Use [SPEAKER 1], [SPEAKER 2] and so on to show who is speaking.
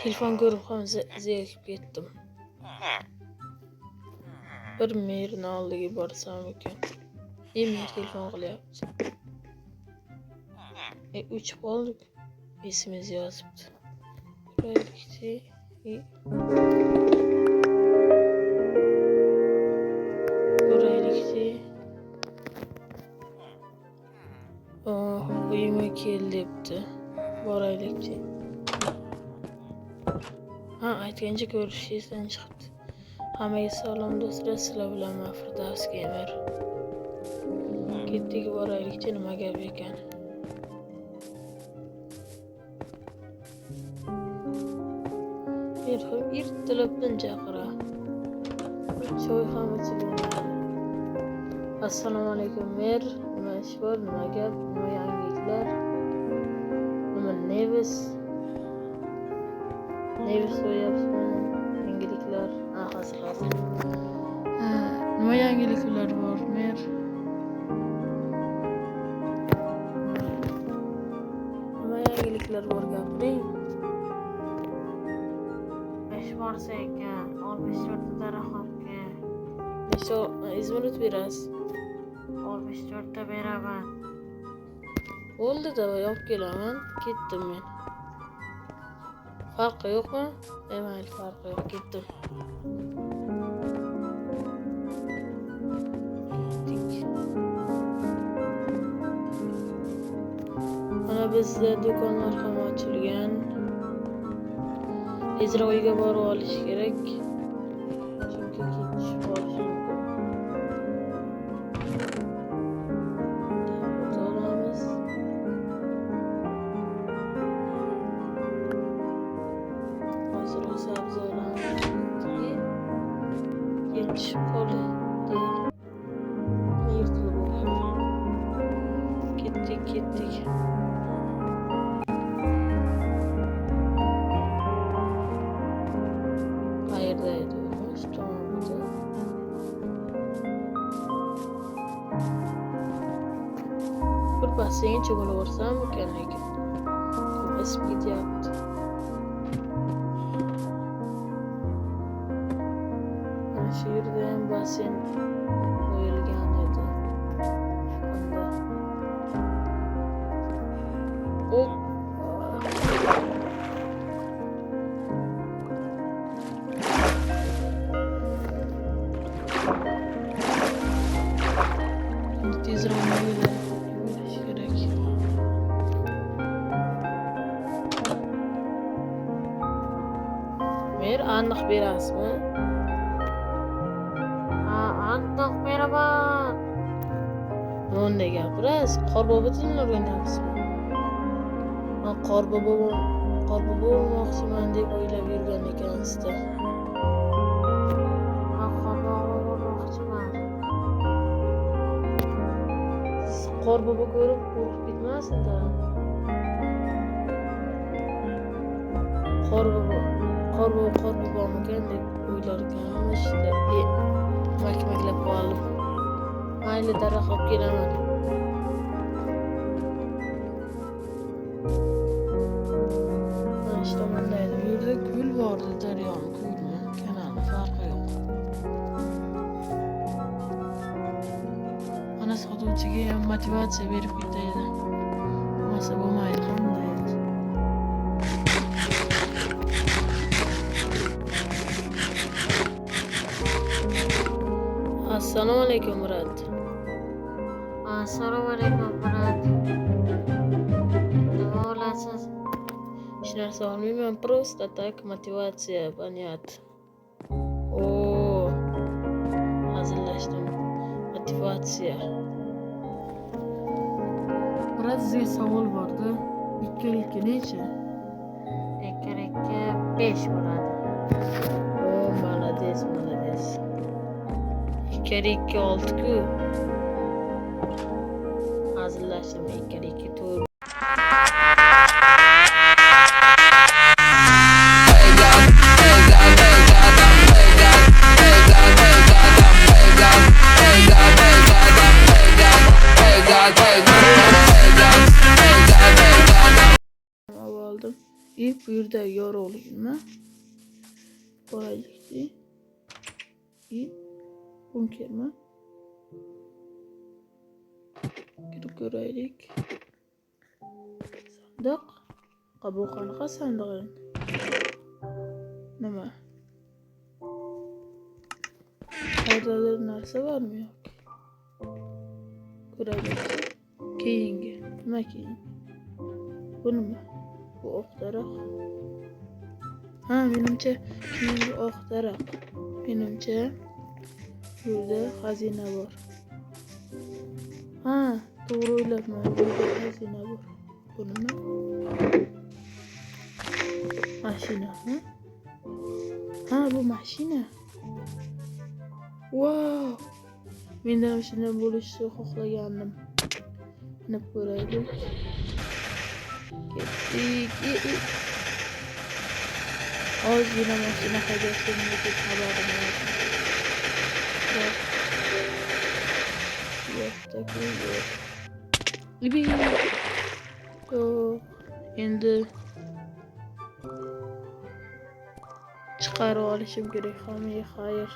[SPEAKER 1] Telefon ko'rib ham zerikib ketdim. Bir merni oldiga borsam ekan. Mer telefon qilyapti. Uchib oldik. Esimiz yozibdi. Buraylikdi. Uyuma kelibdi. Boraylikdi. Aytgancha ko'rishishdan chiqdi. Hammaga salom do'stlar, sizlar bilan men Firdavs Gamer. Ketdik, boraylikchi, nima gap ekan? Erxim ertalabdan chaqira. Choy ham ichiladi. Assalomu alaykum mer. Nima ish bor? Nima gap? Nima yangiliklar? Nima nevis so'yapsizmi? Yangiliklar. Hozir. Nima yangiliklar bor mer? Nima yangiliklar bor gapiring? Borsa ekan 64 daraxtga necha izminut berasiz? 64 ta beraman. Bo'ldi-da, olib kelaman. Ketdim men. Farqi yo'qmi? Mayli, farqi yo'q, ketdim. Mana bizda do'konlar ham ochilgan. Ijroiga borib olish kerak. Chunki ketish borish mumkin. Olamiz. Hozir sabzi olamiz. Ketish qoldi. Ketdik. Bir basseyncha bo'lib o'rsam ekan, lekin esib ketyapti. Mana shu yerda ham basseyn qo'yilgan edi. Aniq berasizmi? Aniq beraman. Bunday gapirasiz. Qorbobo tilini o'rganyapsizmi? Qorbobo bo'lmoqchiman deb o'ylab yurgan ekansizda. Qorbobo bo'lmoqchiman. Qorbobo ko'rib qo'rqib ketmasin-da. Qorbobomikan deb o'ylar ekanman, işte makmaklab qoldim. Mayli, daraxt olib kelaman. Mana shu tomondaydi. Bu yerda ko'l bordi, daryomi, ko'lmi, kanalmi, farqi yo'q. Mana sotuvchiga ham motivatsiya berib ketaydi. Bo'lmasa bo'lmaydi hamda. Assalomu alaykum Murad. Assalomu alaykum Murad. Nima olasiz? Hech narsa olmayman, просто так motivatsiya, понятно. Hazillashdim. Motivatsiya. Murad, sizga savol bordi. Ikkilikka necha? Ikkilikka 5 bo'ladi. Молодец. Ikkilikka 6-ku. Hazillashdim, ikkilikka 4. Oldim. İp bu yerda yorug'lik nima? Boraylikchi. İp bunkermi? Kirib ko'raylik. Sandiq. Bu qanaqa sandiq endi? Nima? Qayerdadir narsa bormi yoki? Ko'raylik. Keyingi. Nima keyin? Bu nima? Bu oq daraq. Ha, menimcha keyingi oq daraq. Menimcha bu yerda xazina bor. Ha, to'g'ri o'ylabman. Bu yerda xazina bor. Bu nima? Mashinami? Ha, bu mashina. Wow! Mendan shunday bo'lishini xohlagandim. Minib ko'raylik. Ketdik. Ozgina mashina haydashimni deb xabarim bor. Yo'q. Yo'q. Endi chiqarib olishim kerak. Xayr.